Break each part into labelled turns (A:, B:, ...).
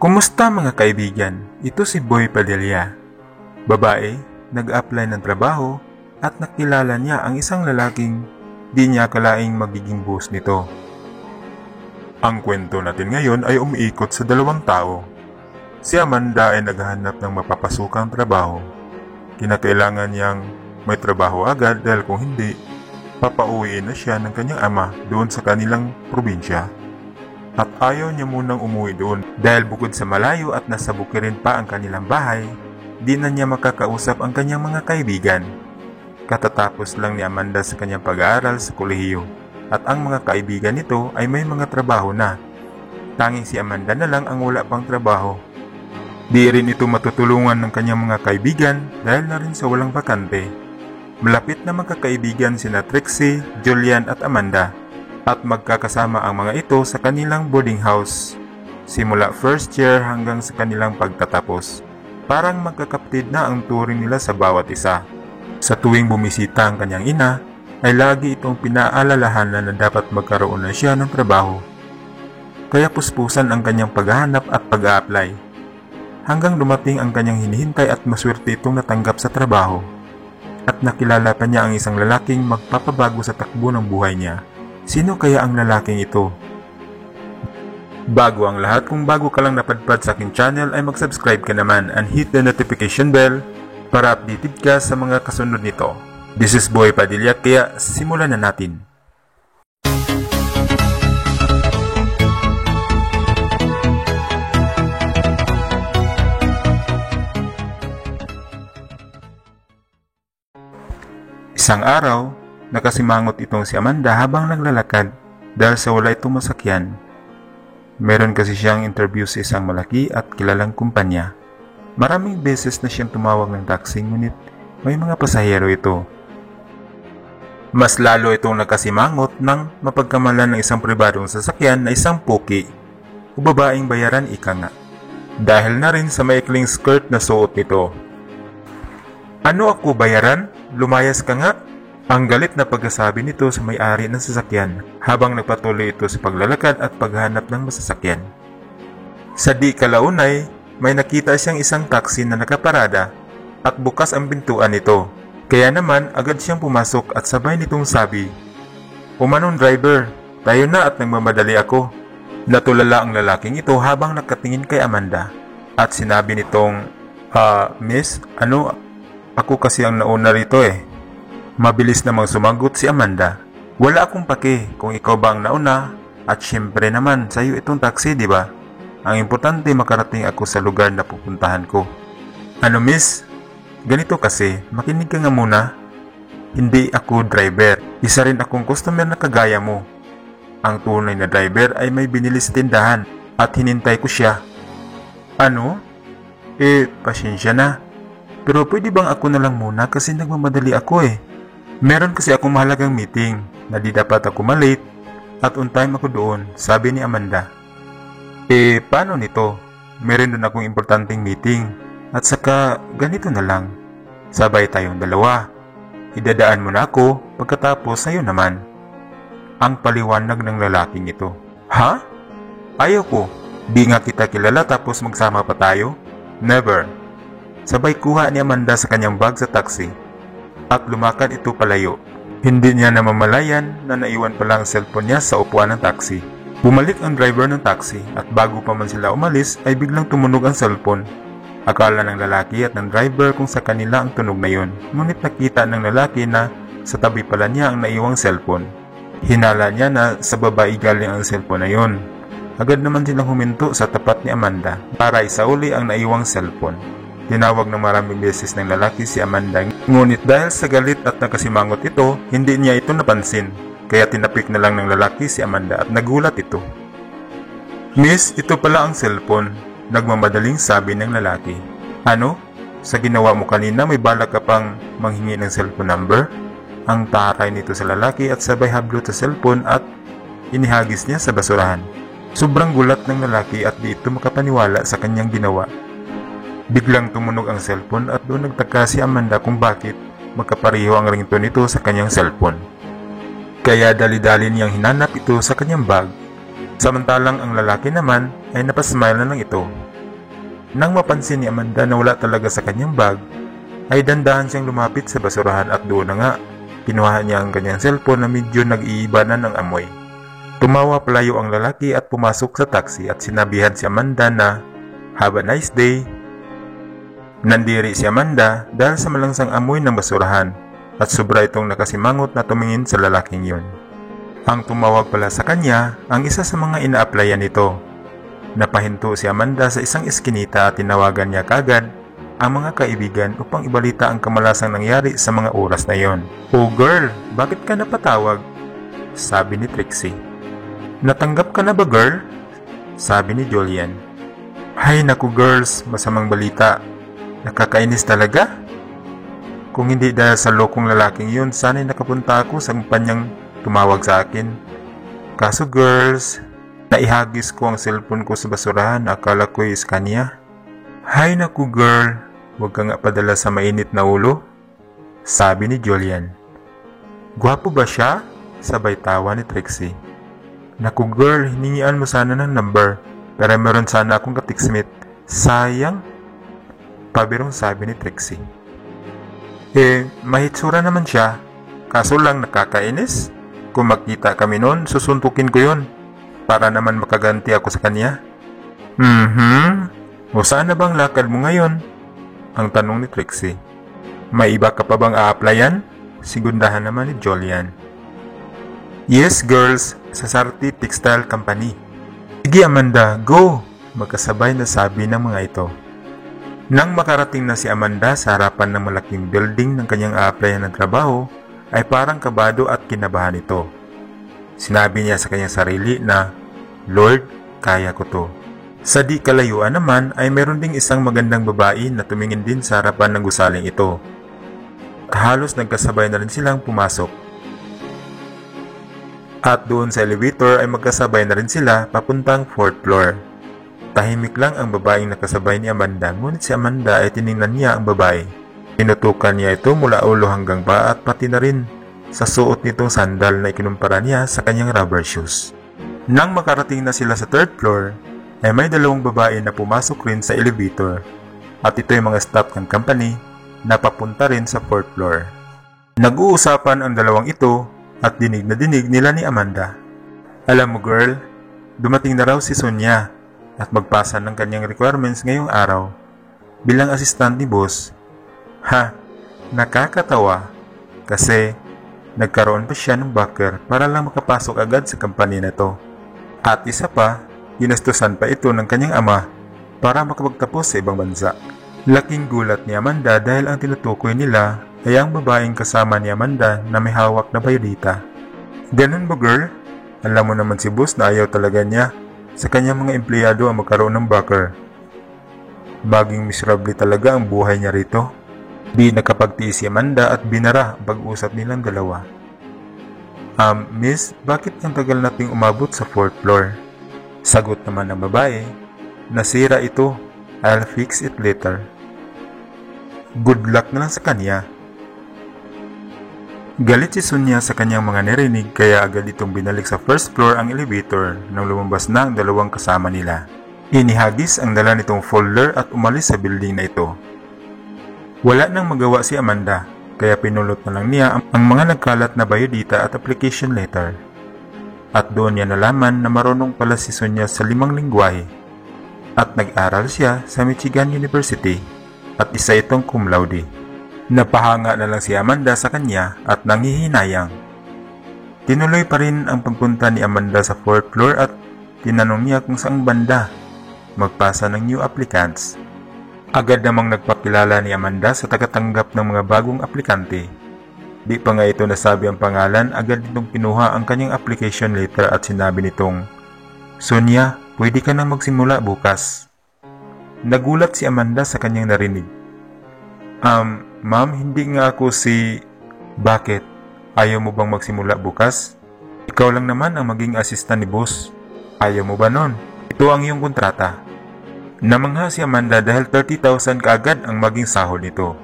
A: Kumusta mga kaibigan? Ito si Boy Padilla. Babae, nag-apply ng trabaho at nakilala niya ang isang lalaking di niya akalaing magiging boss nito. Ang kwento natin ngayon ay umiikot sa dalawang tao. Si Amanda ay naghahanap ng mapapasukang trabaho. Kinakailangan niyang may trabaho agad dahil kung hindi, papauwiin na siya ng kanyang ama doon sa kanilang probinsya. At ayaw niya munang umuwi doon dahil bukod sa malayo at nasa bukirin pa ang kanilang bahay, di na niya makakausap ang kanyang mga kaibigan. Katatapos lang ni Amanda sa kanyang pag-aaral sa kolehiyo at ang mga kaibigan nito ay may mga trabaho na. Tanging si Amanda na lang ang wala pang trabaho. Di rin ito matutulungan ng kanyang mga kaibigan dahil na rin sa walang bakante. Malapit na magkakaibigan sina Trixie, Julian at Amanda. At magkakasama ang mga ito sa kanilang boarding house simula first year hanggang sa kanilang pagtatapos. Parang magkakapatid na ang turing nila sa bawat isa. Sa tuwing bumisita ang kanyang ina, ay lagi itong pinaalalahanan na dapat magkaroon na siya ng trabaho. Kaya puspusan ang kanyang paghahanap at pag-a-apply. Hanggang dumating ang kanyang hinihintay at maswerte itong natanggap sa trabaho. At nakilala pa niya ang isang lalaking magpapabago sa takbo ng buhay niya. Sino kaya ang lalaking ito? Bago ang lahat, kung bago ka lang napadpad sa aking channel ay mag-subscribe ka naman and hit the notification bell para updated ka sa mga kasunod nito. This is Boy Padilla, kaya simulan na natin. Isang araw, nakasimangot itong si Amanda habang naglalakad dahil sa wala itong masakyan. Meron kasi siyang interview sa isang malaki at kilalang kumpanya. Maraming beses na siyang tumawag ng taxi ngunit may mga pasahero ito. Mas lalo itong nakasimangot nang mapagkamalan ng isang pribadong sasakyan na isang puki o babaeng bayaran ika nga. Dahil na rin sa maikling skirt na suot nito. Ano ako bayaran? Lumayas ka nga? Ang galit na pagkasabi nito sa may-ari ng sasakyan habang nagpatuloy ito sa paglalakad at paghanap ng masasakyan. Sa di kalaunay, may nakita siyang isang taxi na nakaparada at bukas ang pintuan nito. Kaya naman agad siyang pumasok at sabay nitong sabi, "Umanong driver, tayo na at nagmamadali ako." Natulala ang lalaking ito habang nakatingin kay Amanda at sinabi nitong, Miss, ako kasi ang nauna rito eh." Mabilis namang sumagot si Amanda. "Wala akong pake kung ikaw ba ang nauna at syempre naman sa'yo itong taxi, di ba? Ang importante makarating ako sa lugar na pupuntahan ko." "Ano miss? Ganito kasi, makinig ka nga muna. Hindi ako driver. Isa rin akong customer na kagaya mo. Ang tunay na driver ay may binili sa tindahan at hinintay ko siya." "Ano? Pasensya na. Pero pwede bang ako na lang muna kasi nagmamadali ako eh. Meron kasi akong mahalagang meeting na di dapat ako malate at on time ako doon," sabi ni Amanda. Paano nito? Meron doon akong importanteng meeting at saka ganito na lang. Sabay tayong dalawa. Idadaan mo na ako pagkatapos sa'yo naman. Ang paliwanag ng lalaking ito. "Ha? Ayaw ko. Di nga kita kilala tapos magsama pa tayo? Never." Sabay kuha ni Amanda sa kanyang bag sa taxi at lumakad ito palayo. Hindi niya namamalayan na naiwan pala ang cellphone niya sa upuan ng taxi. Bumalik ang driver ng taxi at bago pa man sila umalis ay biglang tumunog ang cellphone. Akala ng lalaki at ng driver kung sa kanila ang tunog na yun, ngunit nakita ng lalaki na sa tabi pala niya ang naiwang cellphone. Hinala niya na sa babae galing ang cellphone na yun. Agad naman silang huminto sa tapat ni Amanda para isauli ang naiwang cellphone. Tinawag ng maraming beses ng lalaki si Amanda, ngunit dahil sa galit at nakasimangot ito, hindi niya ito napansin. Kaya tinapik na lang ng lalaki si Amanda at nagulat ito. "Miss, ito pala ang cellphone," nagmamadaling sabi ng lalaki. "Ano? Sa ginawa mo kanina may balak ka pang manghingi ng cellphone number?" Ang taray nito sa lalaki at sabay hablot sa cellphone at inihagis niya sa basurahan. Sobrang gulat ng lalaki at di ito makapaniwala sa kanyang ginawa. Biglang tumunog ang cellphone at doon nagtaka si Amanda kung bakit magkapareho ang ringtone nito sa kanyang cellphone. Kaya dali-dali niyang hinanap ito sa kanyang bag. Samantalang ang lalaki naman ay napasmile na lang ito. Nang mapansin ni Amanda na wala talaga sa kanyang bag, ay dandahan siyang lumapit sa basurahan at doon na nga, kinuha niya ang kanyang cellphone na medyo nag-iiba na ng amoy. Tumawa palayo ang lalaki at pumasok sa taxi at sinabihan si Amanda na, "Have a nice day." Nandiri si Amanda dahil sa malangsang amoy ng basurahan at sobra itong nakasimangot na tumingin sa lalaking yun. Ang tumawag pala sa kanya ang isa sa mga ina-applyan nito. Napahinto si Amanda sa isang eskinita at tinawagan niya kagad ang mga kaibigan upang ibalita ang kamalasang nangyari sa mga oras na yon. "Oh girl, bakit ka napatawag?" sabi ni Trixie. "Natanggap ka na ba girl?" sabi ni Julian. "Hay naku girls, masamang balita. Nakakainis talaga. Kung hindi dahil sa lokong lalaking yun, sana'y nakapunta ako sa kumpanyang tumawag sa akin. Kaso girls, naihagis ko ang cellphone ko sa basurahan, akala ko is kanya." "Hay naku girl, huwag ka nga padala sa mainit na ulo," sabi ni Julian. "Gwapo ba siya?" sabay tawa ni Trixie. "Naku girl, hiningian mo sana ng number, pero meron sana akong katiksmit. Sayang," pabirong sabi ni Trixie. Mahitsura naman siya, kaso lang nakakainis. Kung makita kami noon, susuntukin ko yun, para naman makaganti ako sa kanya." O saan na bang lakad mo ngayon?" ang tanong ni Trixie. "May iba ka pa bang a-applyan?" sigundahan naman ni Julian. "Yes girls, sa Sarti Textile Company." "Sige Amanda, go!" magkasabay na sabi ng mga ito. Nang makarating na si Amanda sa harapan ng malaking building ng kanyang a-applyan ng trabaho, ay parang kabado at kinabahan ito. Sinabi niya sa kanyang sarili na, "Lord, kaya ko to." Sa di kalayuan naman ay meron ding isang magandang babae na tumingin din sa harapan ng gusaling ito. Halos nagkasabay na rin silang pumasok. At doon sa elevator ay magkasabay na rin sila papuntang 4th floor. Tahimik lang ang babaeng nakasabay ni Amanda, ngunit si Amanda ay tiningnan niya ang babae. Tinutukan niya ito mula ulo hanggang paa at pati na rin sa suot nitong sandal na ikinumpara niya sa kanyang rubber shoes. Nang makarating na sila sa 3rd floor, ay may dalawang babae na pumasok rin sa elevator at ito ay mga staff ng company na papunta rin sa 4th floor. Nag-uusapan ang dalawang ito at dinig na dinig nila ni Amanda. "Alam mo girl, dumating na raw si Sonia at magpasa ng kanyang requirements ngayong araw bilang assistant ni boss." Ha, nakakatawa kasi nagkaroon pa siya ng backer para lang makapasok agad sa company na to. At isa pa, ginastusan pa ito ng kanyang ama para makapagtapos sa ibang bansa. Laking gulat ni Amanda dahil ang tinutukoy nila ay ang babaeng kasama ni Amanda na may hawak na bayolita. "Ganun ba girl? Alam mo naman si boss na ayaw talaga niya sa kanyang mga empleyado ang magkaroon ng backer. Maging miserable talaga ang buhay niya rito." Di nakapagtiis si Amanda at binara ang pag-usap nilang dalawa. Miss, bakit ang tagal nating umabot sa 4th floor?" Sagot naman ng babae, "Nasira ito. I'll fix it later." Good luck na lang sa kanya. Galit si Sonia sa kanyang mga narinig kaya agad itong binalik sa 1st floor ang elevator nang lumabas na ang dalawang kasama nila. Inihagis ang dala nitong folder at umalis sa building na ito. Wala nang magawa si Amanda kaya pinulot na lang niya ang mga nagkalat na biodata at application letter. At doon niya nalaman na marunong pala si Sonia sa 5 lingwahe at nag-aral siya sa Michigan University at isa itong cum laude. Napahanga na lang si Amanda sa kanya at nanghihinayang. Tinuloy pa rin ang pagpunta ni Amanda sa 4th floor at tinanong niya kung saang banda magpasa ng new applicants. Agad namang nagpakilala ni Amanda sa tagatanggap ng mga bagong aplikante. Di pa nga ito nasabi ang pangalan, agad nitong kinuha ang kanyang application letter at sinabi nitong, "Sonia, pwede ka nang magsimula bukas." Nagulat si Amanda sa kanyang narinig. Ma'am, hindi nga ako si..." "Bakit? Ayaw mo bang magsimula bukas? Ikaw lang naman ang maging assistant ni boss. Ayaw mo ba nun? Ito ang iyong kontrata." Namangha si Amanda dahil 30,000 kaagad ang maging sahod nito.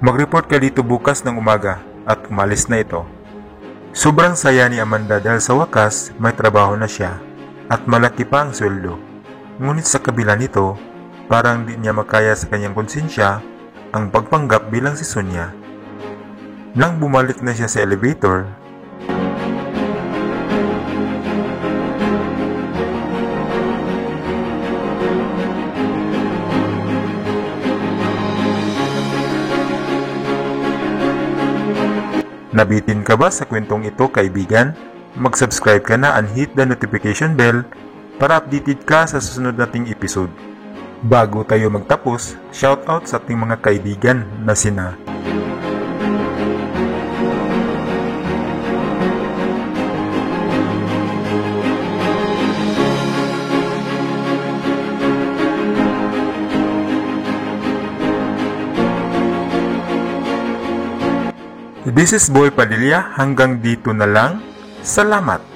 A: "Mag-report ka dito bukas ng umaga." At umalis na ito. Sobrang saya ni Amanda dahil sa wakas may trabaho na siya at malaki pa ang sweldo. Ngunit sa kabila nito Parang di niya makaya sa kanyang konsensya ang pagpanggap bilang si Sonia. Nang bumalik na siya sa elevator, nabitin ka ba sa kwentong ito, kaibigan? Mag-subscribe ka na and hit the notification bell para updated ka sa susunod nating episode. Bago tayo magtapos, shoutout sa ating mga kaibigan na sina This is Boy Padilla. Hanggang dito na lang. Salamat!